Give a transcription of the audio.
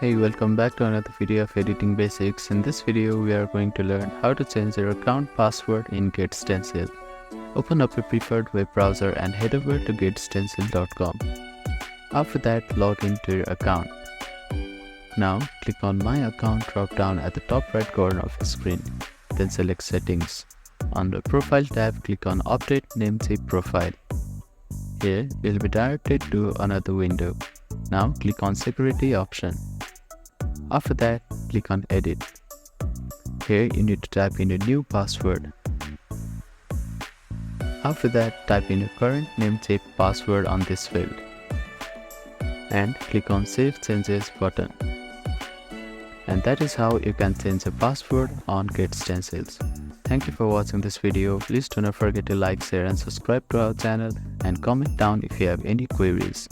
Hey, welcome back to another video of editing basics. In this video, we are going to learn how to change your account password in GetStencil. Open up your preferred web browser and head over to getstencil.com. After that, log into your account. Now, click on My Account drop-down at the top right corner of the screen. Then select Settings. On the Profile tab, click on Update Namesave Profile. Here, you'll be directed to another window. Now, click on Security option. After that, click on Edit. Here you need to type in a new password. After that, type in your current namesave password on this field. And click on Save Changes button. And that is how you can change a password on GetStencil. Thank you for watching this video. Please do not forget to like, share and subscribe to our channel and comment down if you have any queries.